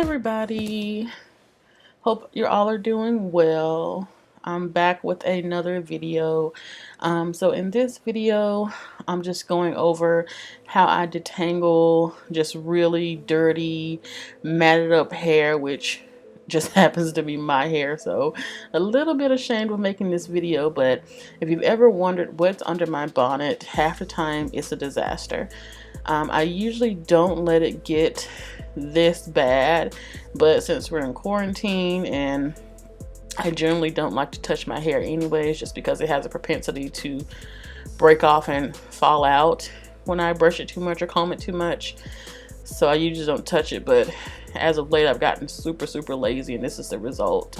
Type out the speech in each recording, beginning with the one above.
everybody, hope you all are doing well. I'm back with another video. So in this video, I'm just going over how I detangle just really dirty, matted up hair, which just happens to be my hair. So a little bit ashamed of making this video, but if you've ever wondered what's under my bonnet, half the time it's a disaster. I usually don't let it get this bad, but since we're in quarantine and I generally don't like to touch my hair anyways, just because it has a propensity to break off and fall out when I brush it too much or comb it too much. So I usually don't touch it, but as of late I've gotten super lazy, and this is the result.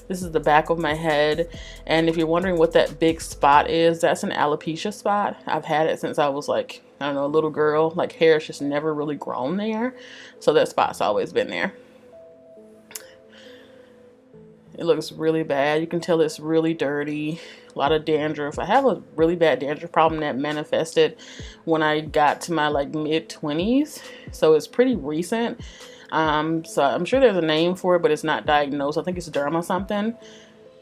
This is the back of my head, and if you're wondering what that big spot is, that's an alopecia spot. I've had it since I was like, I don't know, a little girl. Like, hair's just never really grown there, so that spot's always been there. It looks really bad. You can tell it's really dirty. A lot of dandruff. I have a really bad dandruff problem that manifested when I got to my like mid-20s, so it's pretty recent. So I'm sure there's a name for it, but it's not diagnosed. I think it's derma something.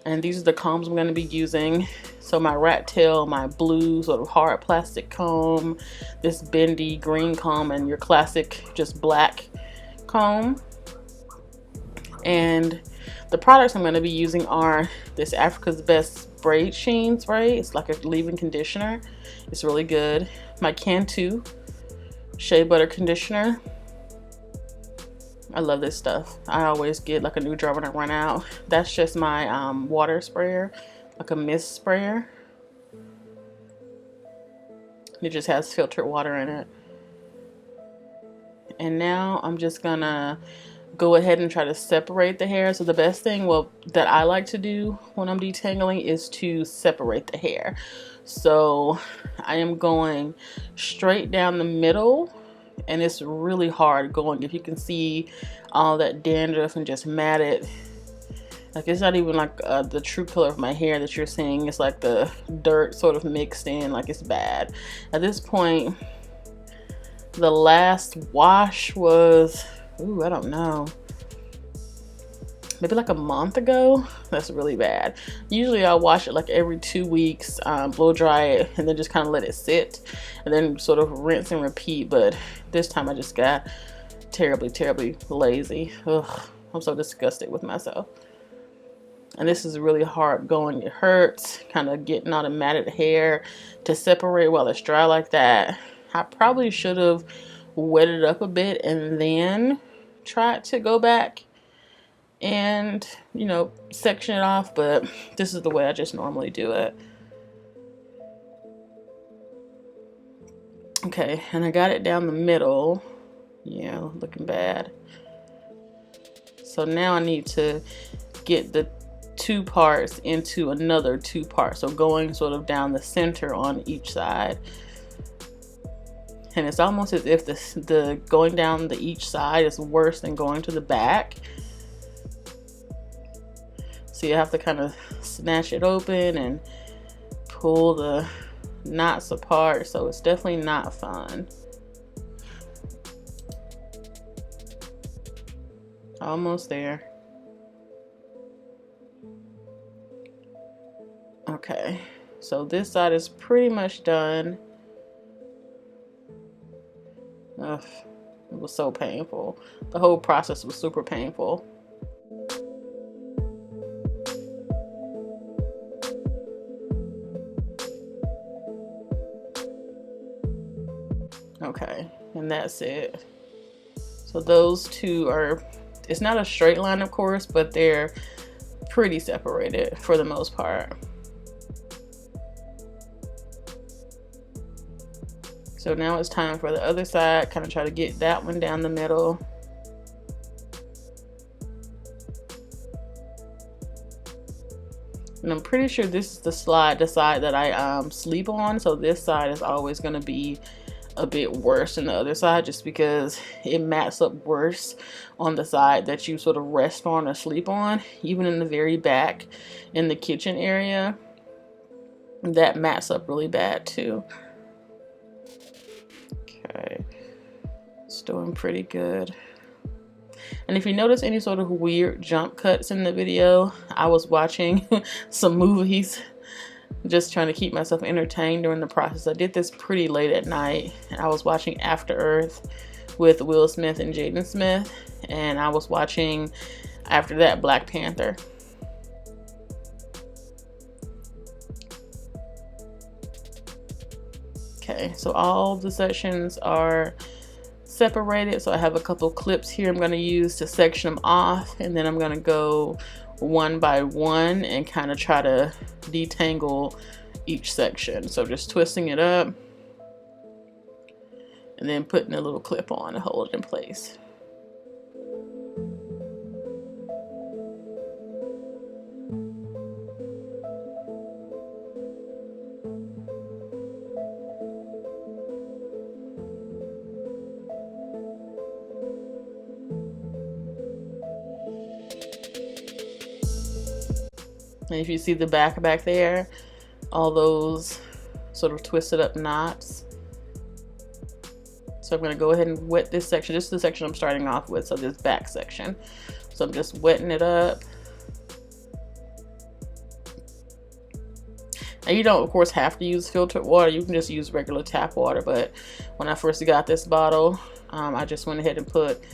And these are the combs I'm going to be using. So my rat tail, my blue sort of hard plastic comb, this bendy green comb, and your classic just black comb. And the products I'm going to be using are this Africa's Best Braid Sheen Spray. It's like a leave-in conditioner. It's really good. My Cantu Shea Butter Conditioner. I love this stuff. I always get like a new jar when I run out. That's just my water sprayer, like a mist sprayer. It just has filtered water in it. And now I'm just gonna go ahead and try to separate the hair. So the best thing, well, that I like to do when I'm detangling is to separate the hair. So I am going straight down the middle, and it's really hard going. If you can see all that dandruff and just matted, like it's not even like the true color of my hair that you're seeing. It's like the dirt sort of mixed in, like it's bad. At this point, the last wash was, I don't know, maybe like a month ago. That's really bad. Usually I'll wash it like every 2 weeks, blow dry it, and then just kind of let it sit, and then sort of rinse and repeat. But this time I just got terribly lazy. Ugh, I'm so disgusted with myself. And this is really hard going. It hurts kind of getting all the matted hair to separate while it's dry like that. I probably should have wetted it up a bit and then tried to go back and, you know, section it off, but this is the way I just normally do it. Okay, and I got it down the middle. Yeah, looking bad. So now I need to get the two parts into another two parts. So going sort of down the center on each side. And it's almost as if the going down the each side is worse than going to the back. So you have to kind of snatch it open and pull the knots apart. So it's definitely not fun. Almost there. Okay, so this side is pretty much done. Ugh, it was so painful. The whole process was super painful. Okay, and that's it. So those two are, it's not a straight line of course, but they're pretty separated for the most part. So now it's time for the other side, kind of try to get that one down the middle. And I'm pretty sure this is the side that I sleep on. So this side is always going to be a bit worse than the other side, just because it mats up worse on the side that you sort of rest on or sleep on. Even in the very back in the kitchen area, that mats up really bad too. Okay, it's doing pretty good. And if you notice any sort of weird jump cuts in the video, I was watching some movies, just trying to keep myself entertained during the process. I did this pretty late at night, and I was watching After Earth with Will Smith and Jaden Smith, and I was watching, after that, Black Panther. Okay, so all the sections are separated, so I have a couple clips here I'm going to use to section them off, and then I'm going to go one by one and kind of try to detangle each section. So just twisting it up and then putting a little clip on to hold it in place. And if you see the back there, all those sort of twisted up knots. So I'm going to go ahead and wet this section. This is the section I'm starting off with, so this back section. So I'm just wetting it up. Now you don't, of course, have to use filtered water. You can just use regular tap water. But when I first got this bottle, I just went ahead and put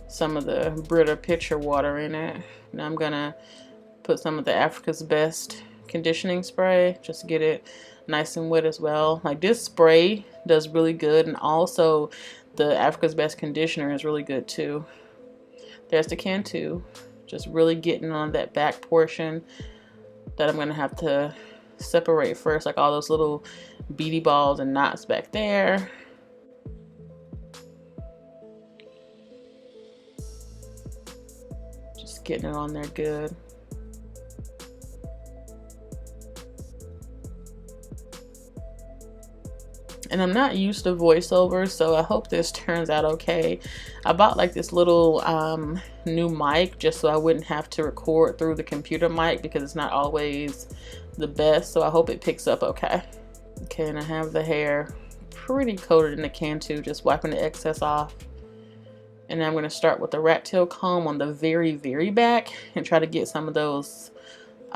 some of the Brita pitcher water in it. Now I'm going to put some of the Africa's Best conditioning spray, just to get it nice and wet as well. Like, this spray does really good, and also the Africa's Best conditioner is really good too. There's the can too. Just really getting on that back portion that I'm gonna have to separate first, like all those little beady balls and knots back there. Just getting it on there good. And I'm not used to voiceover, so I hope this turns out okay. I bought like this little new mic just so I wouldn't have to record through the computer mic, because it's not always the best, so I hope it picks up okay. Okay, and I have the hair pretty coated in the can too, just wiping the excess off. And then I'm going to start with the rat tail comb on the very back and try to get some of those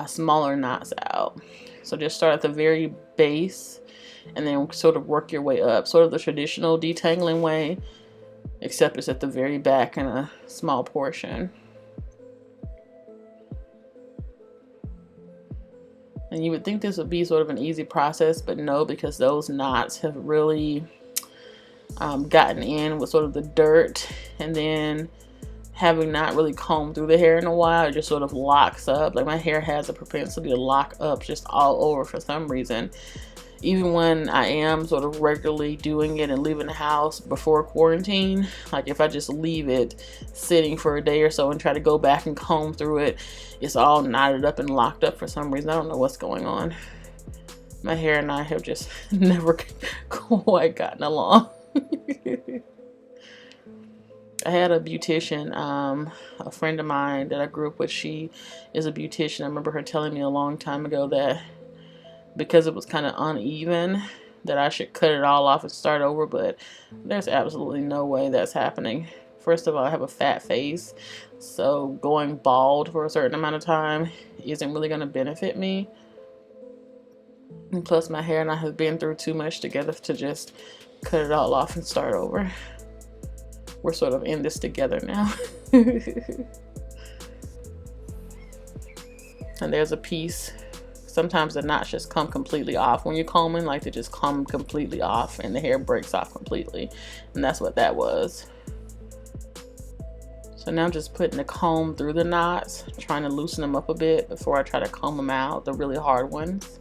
smaller knots out. So just start at the very base and then sort of work your way up, sort of the traditional detangling way, except it's at the very back in a small portion. And you would think this would be sort of an easy process, but no, because those knots have really gotten in with sort of the dirt, and then having not really combed through the hair in a while, it just sort of locks up. Like, my hair has a propensity to lock up just all over for some reason. Even when I am sort of regularly doing it and leaving the house before quarantine, like if I just leave it sitting for a day or so and try to go back and comb through it, it's all knotted up and locked up for some reason. I don't know what's going on. My hair and I have just never quite gotten along. I had a beautician, a friend of mine that I grew up with. She is a beautician. I remember her telling me a long time ago that because it was kind of uneven, that I should cut it all off and start over, but there's absolutely no way that's happening. First of all, I have a fat face, so going bald for a certain amount of time isn't really going to benefit me. And plus, my hair and I have been through too much together to just cut it all off and start over. We're sort of in this together now. And there's a piece. Sometimes the knots just come completely off when you're combing, like they just come completely off and the hair breaks off completely. And that's what that was. So now I'm just putting the comb through the knots, trying to loosen them up a bit before I try to comb them out, the really hard ones.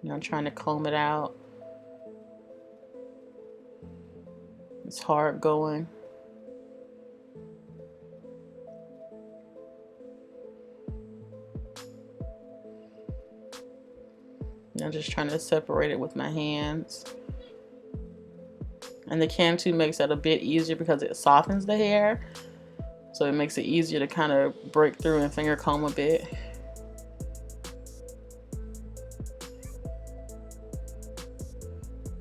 You know, I'm trying to comb it out. It's hard going. I'm just trying to separate it with my hands. And the Can-2 makes that a bit easier because it softens the hair. So it makes it easier to kind of break through and finger comb a bit.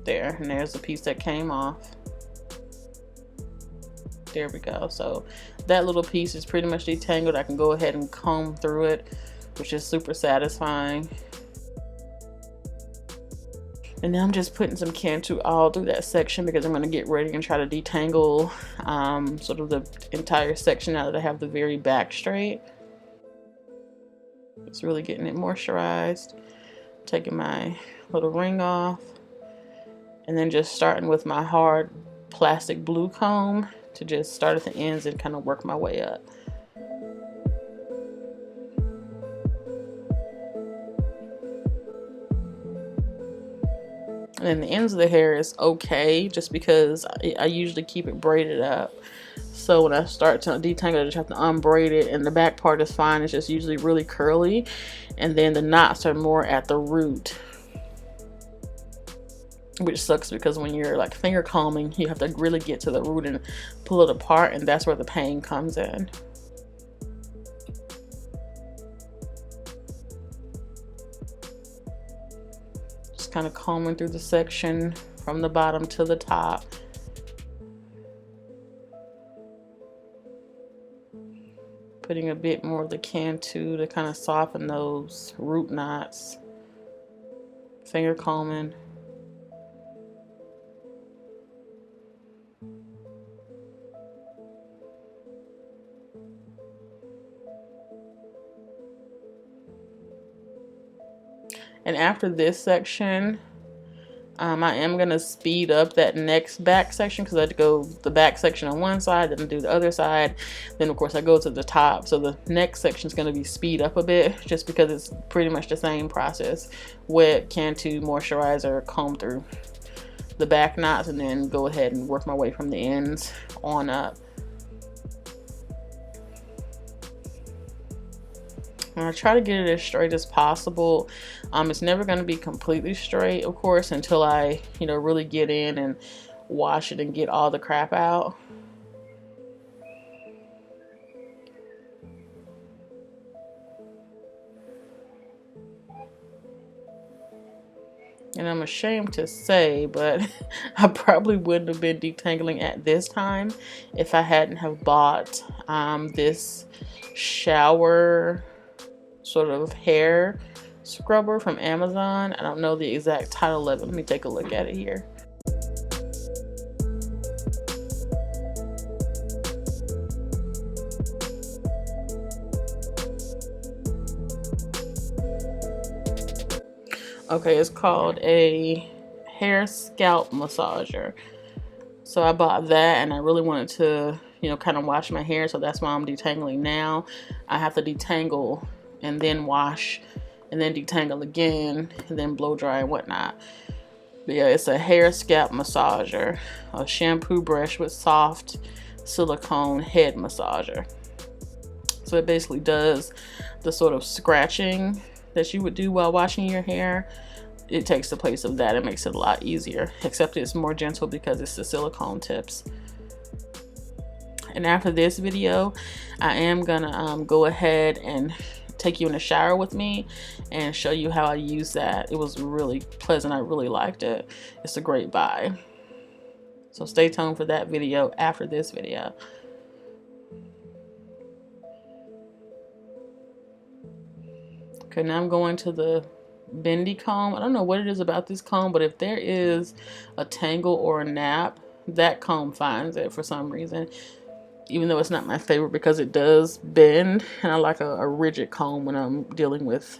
there, and there's the piece that came off. There we go. So that little piece is pretty much detangled. I can go ahead and comb through it, which is super satisfying. And now I'm just putting some Cantu all through that section because I'm going to get ready and try to detangle sort of the entire section now that I have the very back straight. It's really getting it moisturized. Taking my little ring off, and then just starting with my hard plastic blue comb to just start at the ends and kind of work my way up. And then the ends of the hair is okay, just because I usually keep it braided up. So when I start to detangle, I just have to unbraid it, and the back part is fine. It's just usually really curly, and then the knots are more at the root, which sucks because when you're like finger combing, you have to really get to the root and pull it apart, and that's where the pain comes in. Just kind of combing through the section from the bottom to the top. Putting a bit more of the Cantu to kind of soften those root knots. Finger combing. And after this section, I am going to speed up that next back section because I had to go the back section on one side, then do the other side. Then, of course, I go to the top. So the next section is going to be speed up a bit just because it's pretty much the same process. Wet, Cantu, moisturizer, comb through the back knots, and then go ahead and work my way from the ends on up. And I try to get it as straight as possible. It's never going to be completely straight, of course, until I, really get in and wash it and get all the crap out. And I'm ashamed to say, but I probably wouldn't have been detangling at this time if I hadn't have bought this shower sort of hair scrubber from Amazon. I don't know the exact title of it. Let me take a look at it here. Okay, it's called a hair scalp massager. So I bought that, and I really wanted to, kind of wash my hair, so that's why I'm detangling now. I have to detangle and then wash, and then detangle again, and then blow dry and whatnot. But yeah, it's a hair scalp massager, a shampoo brush with soft silicone head massager. So it basically does the sort of scratching that you would do while washing your hair. It takes the place of that. It makes it a lot easier, except it's more gentle because it's the silicone tips. And after this video, I am gonna go ahead and take you in the shower with me and show you how I use that. It was really pleasant. I really liked it. It's a great buy. So stay tuned for that video after this video. Okay, now I'm going to the bendy comb. I don't know what it is about this comb, but if there is a tangle or a nap, that comb finds it for some reason. Even though it's not my favorite because it does bend, and I like a rigid comb when I'm dealing with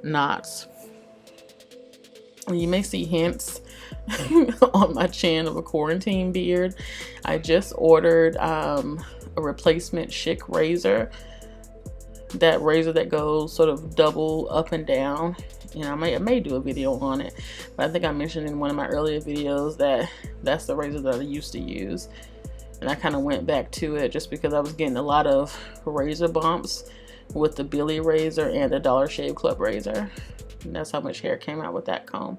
knots. And you may see hints on my chin of a quarantine beard. I just ordered a replacement Schick razor. That razor that goes sort of double up and down. I may do a video on it, but I think I mentioned in one of my earlier videos that that's the razor that I used to use. And I kind of went back to it just because I was getting a lot of razor bumps with the Billy razor and the Dollar Shave Club razor. And that's how much hair came out with that comb.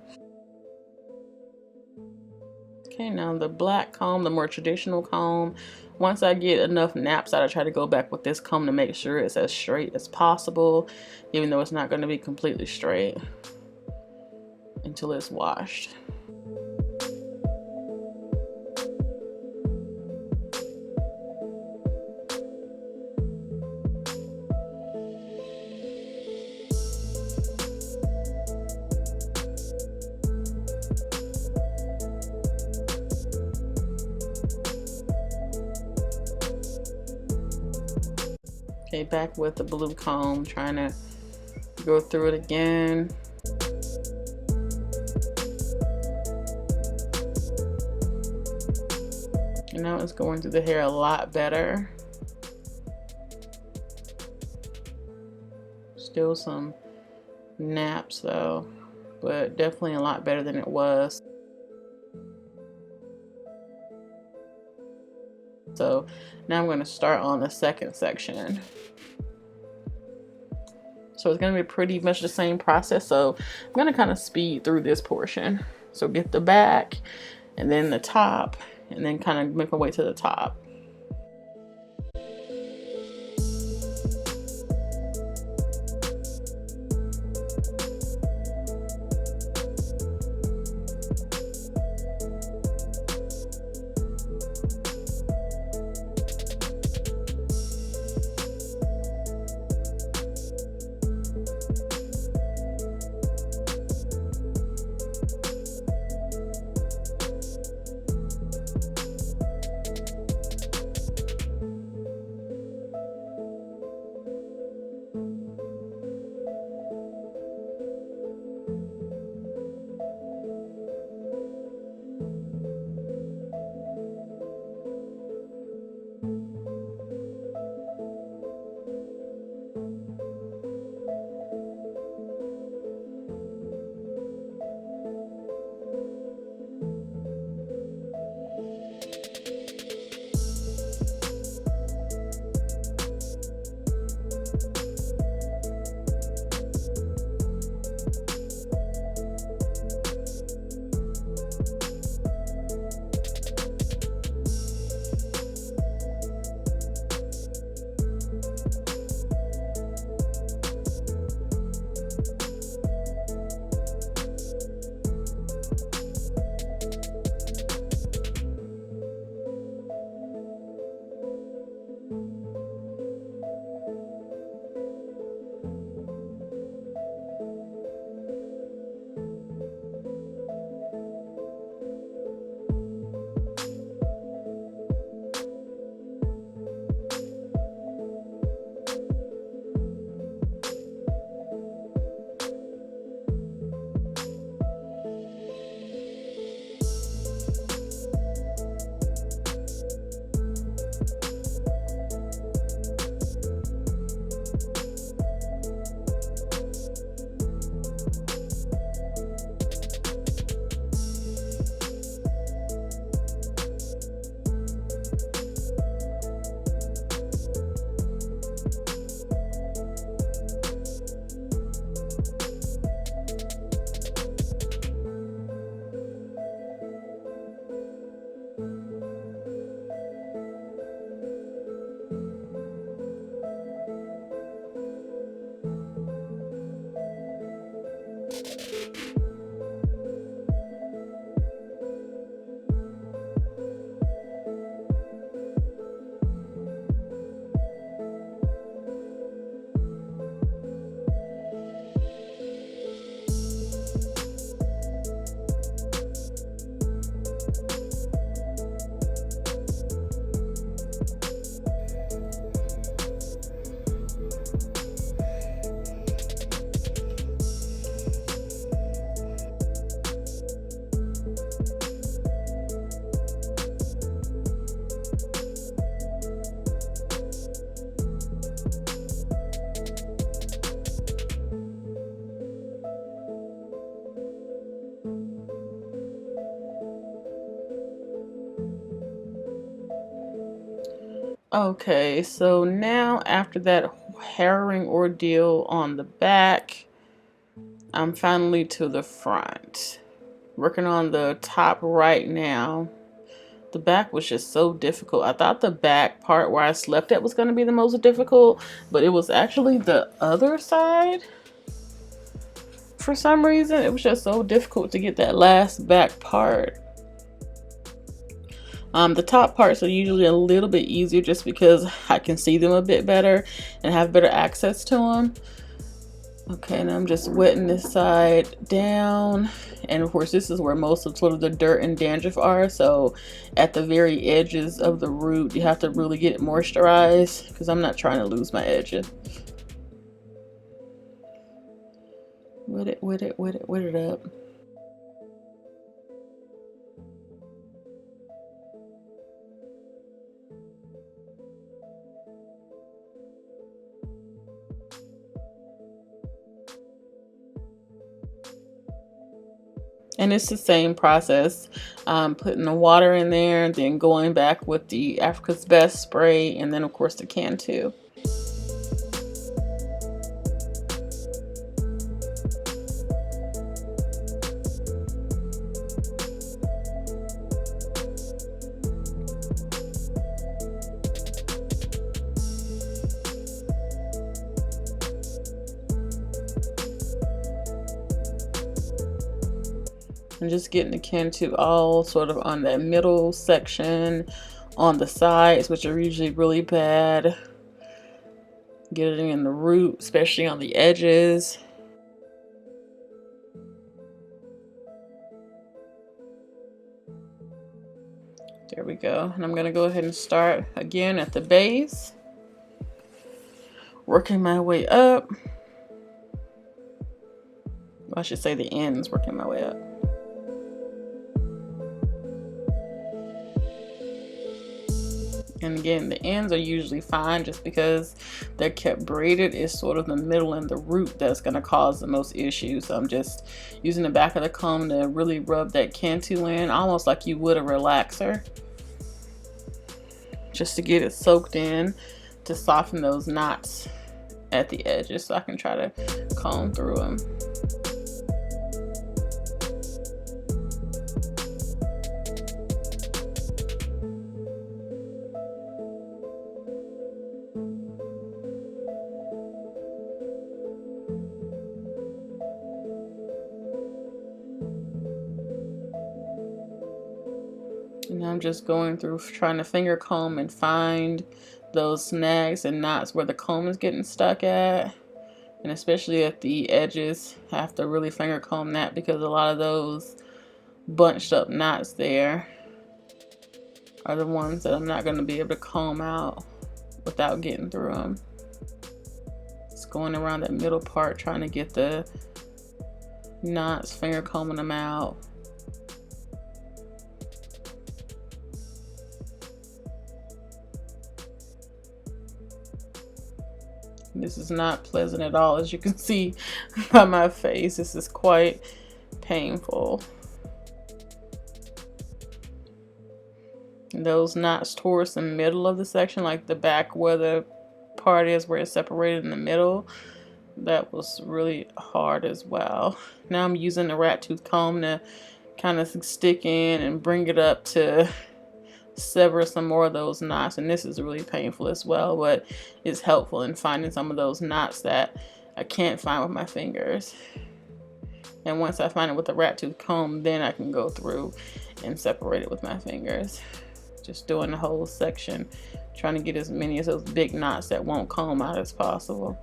Okay, now the black comb, the more traditional comb. Once I get enough naps out, I try to go back with this comb to make sure it's as straight as possible, even though it's not going to be completely straight until it's washed. Okay, back with the blue comb, trying to go through it again. And now it's going through the hair a lot better. Still some naps though, but definitely a lot better than it was. So now I'm going to start on the second section. So it's going to be pretty much the same process. So I'm going to kind of speed through this portion. So get the back and then the top, and then kind of make my way to the top. Okay, so now after that harrowing ordeal on the back, I'm finally to the front. Working on the top right now. The back was just so difficult. I thought the back part where I slept at was going to be the most difficult, but it was actually the other side. For some reason, it was just so difficult to get that last back part. The top parts are usually a little bit easier just because I can see them a bit better and have better access to them. Okay, and I'm just wetting this side down. And of course, this is where most of sort of the dirt and dandruff are. So at the very edges of the root, you have to really get it moisturized because I'm not trying to lose my edges. Wet it, wet it, wet it, wet it up. And it's the same process, putting the water in there, then going back with the Africa's Best spray, and then of course the can too. And just getting the can too all sort of on that middle section, on the sides, which are usually really bad. Get it in the root, especially on the edges. There we go. And I'm going to go ahead and start again at the base, working my way up. I should say the ends, working my way up. And again, the ends are usually fine just because they're kept braided. It's sort of the middle and the root that's going to cause the most issues. So I'm just using the back of the comb to really rub that cantu in, almost like you would a relaxer, just to get it soaked in, to soften those knots at the edges so I can try to comb through them. And I'm just going through trying to finger comb and find those snags and knots where the comb is getting stuck at. And especially at the edges, I have to really finger comb that because a lot of those bunched up knots there are the ones that I'm not going to be able to comb out without getting through them. Just going around that middle part, trying to get the knots, finger combing them out. This is not pleasant at all, as you can see by my face. This is quite painful. And those knots towards the middle of the section, like the back where the part is where it's separated in the middle, that was really hard as well. Now I'm using the rat tooth comb to kind of stick in and bring it up to sever some more of those knots, and this is really painful as well, but it's helpful in finding some of those knots that I can't find with my fingers. And once I find it with the rat tooth comb, then I can go through and separate it with my fingers. Just doing the whole section, trying to get as many of those big knots that won't comb out as possible.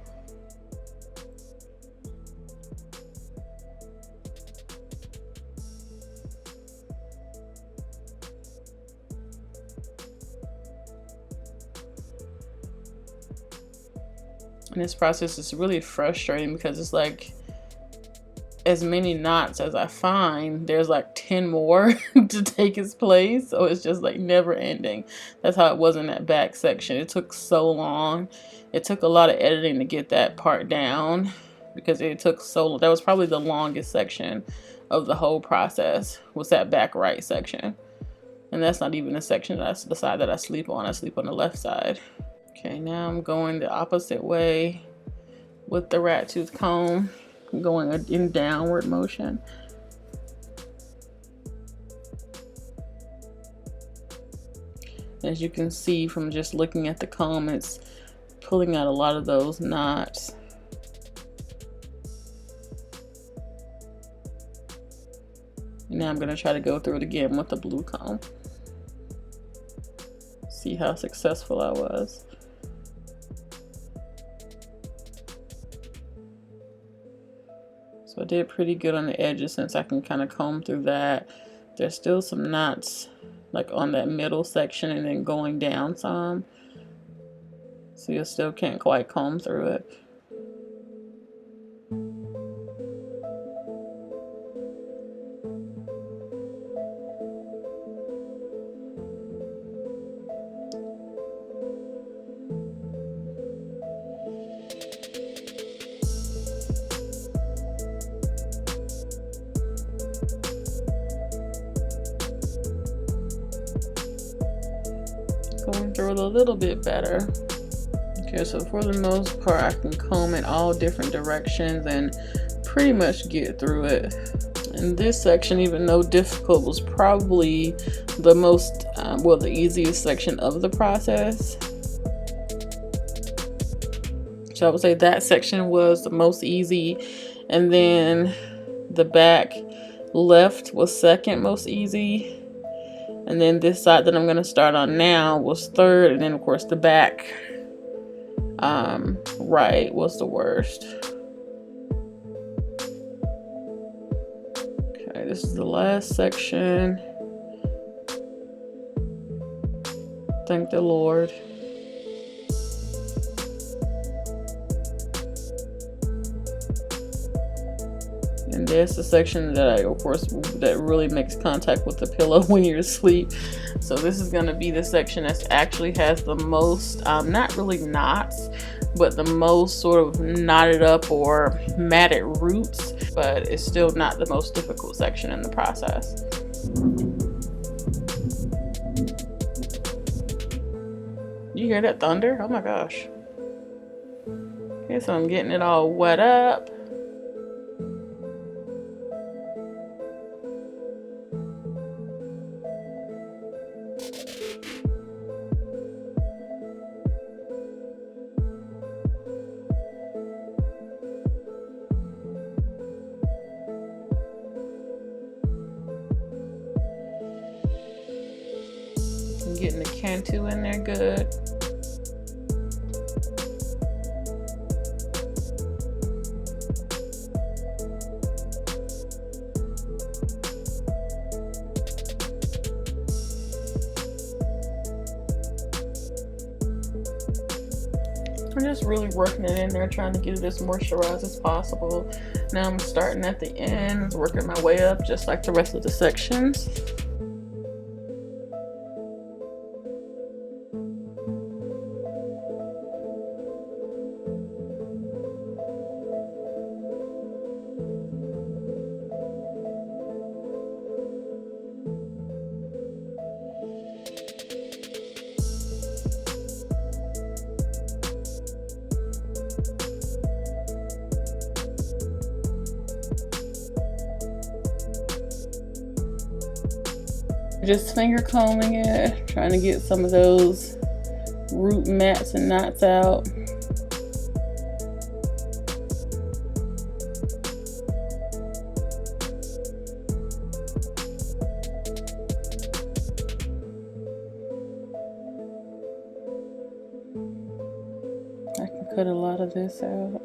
And this process is really frustrating because it's like as many knots as I find, there's like 10 more to take its place. So it's just like never ending. That's how it was in that back section. It took so long. It took a lot of editing to get that part down because it took so long. That was probably the longest section of the whole process, was that back right section. And that's not even the section that's the side that I sleep on. I sleep on the left side. Okay, now I'm going the opposite way with the rat tooth comb, going in downward motion. As you can see from just looking at the comb, it's pulling out a lot of those knots. And now I'm going to try to go through it again with the blue comb. See how successful I was. So I did pretty good on the edges since I can kind of comb through that. There's still some knots like on that middle section and then going down some. So you still can't quite comb through it. Going through it a little bit better. Okay, so for the most part, I can comb in all different directions and pretty much get through it. And this section, even though difficult, was probably the most, well, the easiest section of the process. So I would say that section was the most easy, and then the back left was second most easy. And then this side that I'm going to start on now was third. And then, of course, the back right was the worst. Okay, this is the last section. Thank the Lord. And there's the section that that really makes contact with the pillow when you're asleep. So this is going to be the section that actually has the most, not really knots, but the most sort of knotted up or matted roots, but it's still not the most difficult section in the process. You hear that thunder? Oh my gosh. Okay, so I'm getting it all wet up. I'm getting the Cantu in there good. I'm just really working it in there, trying to get it as moisturized as possible. Now I'm starting at the ends, working my way up just like the rest of the sections. Just finger combing it, trying to get some of those root mats and knots out. I can cut a lot of this out.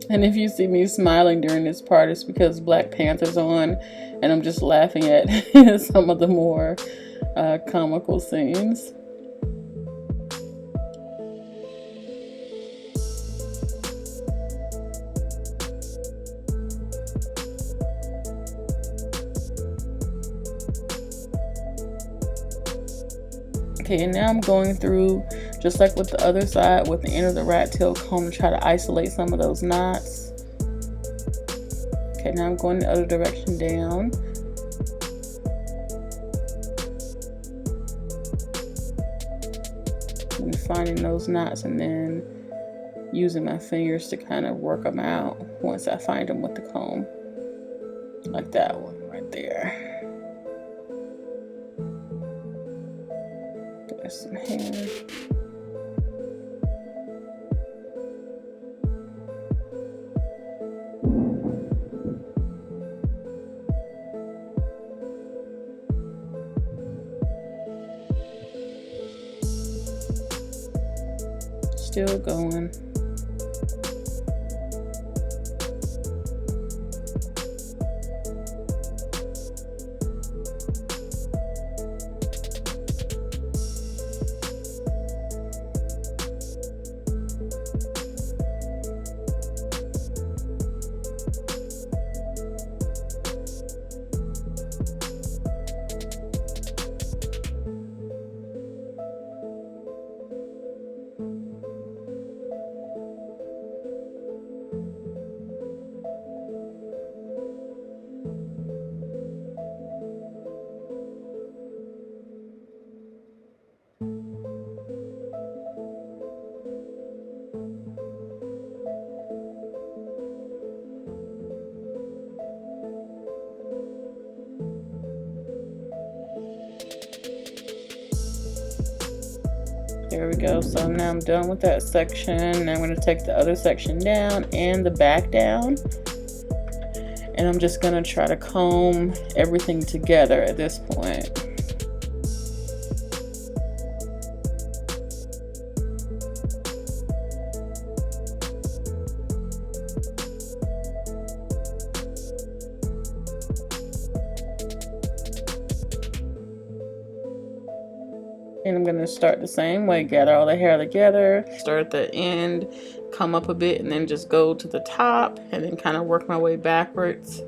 And if you see me smiling during this part, it's because Black Panther's on and I'm just laughing at some of the more comical scenes. Okay, and now I'm going through, just like with the other side, with the end of the rat tail comb to try to isolate some of those knots. Okay, now I'm going the other direction down. And finding those knots and then using my fingers to kind of work them out once I find them with the comb. Like that one right there. There's some hair. Still going. There we go. So now I'm done with that section. Now I'm going to take the other section down and the back down. And I'm just going to try to comb everything together at this point. And I'm going to start the same way, gather all the hair together, start at the end, come up a bit, and then just go to the top, and then kind of work my way backwards.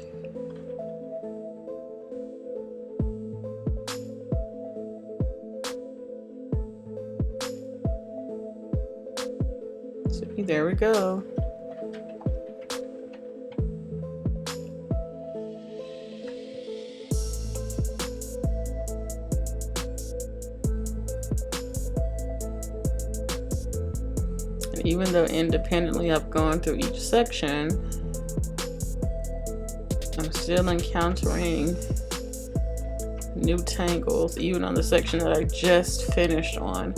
See, there we go. Even though independently I've gone through each section, I'm still encountering new tangles, even on the section that I just finished on.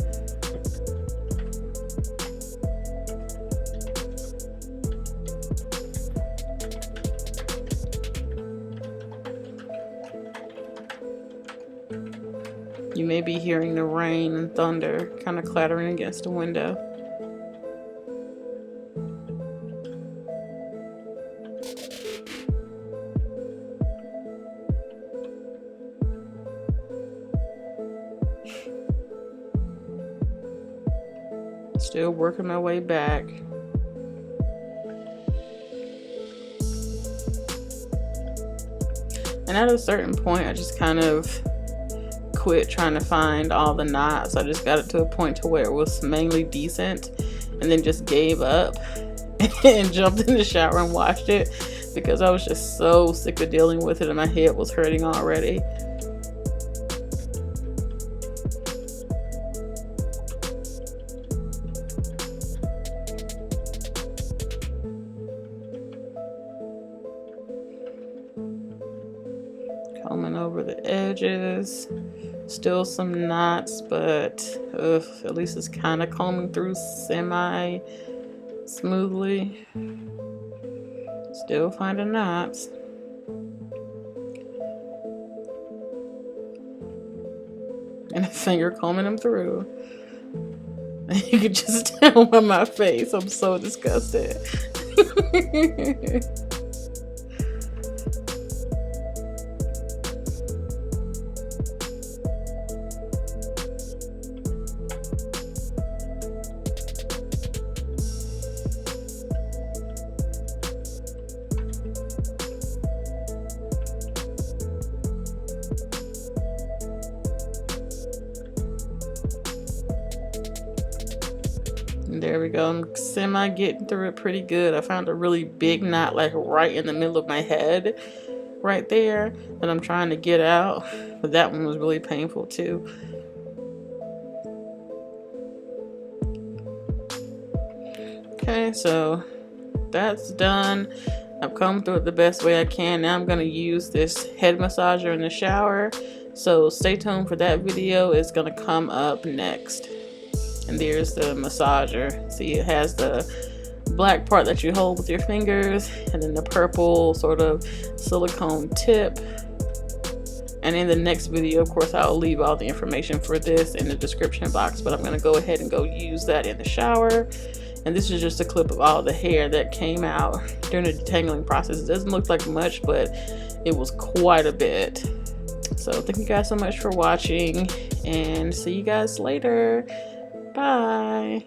You may be hearing the rain and thunder kind of clattering against the window. Still working my way back. And at a certain point, I just kind of quit trying to find all the knots. I just got it to a point to where it was mainly decent, and then just gave up and jumped in the shower and washed it because I was just so sick of dealing with it and my head was hurting already. Combing over the edges, still some knots, but at least it's kind of combing through semi smoothly. Still finding knots. And a finger combing them through. You could just tell by my face, I'm so disgusted. There we go. I'm semi getting through it pretty good. I found a really big knot like right in the middle of my head right there that I'm trying to get out, but that one was really painful too. Okay, so that's done. I've come through it the best way I can. Now I'm going to use this head massager in the shower, so stay tuned for that video. It's going to come up next. And there's the massager. See, it has the black part that you hold with your fingers, and then the purple sort of silicone tip. And in the next video, of course, I'll leave all the information for this in the description box, but I'm going to go ahead and go use that in the shower. And this is just a clip of all the hair that came out during the detangling process. It doesn't look like much, but it was quite a bit. So thank you guys so much for watching, and see you guys later. Bye.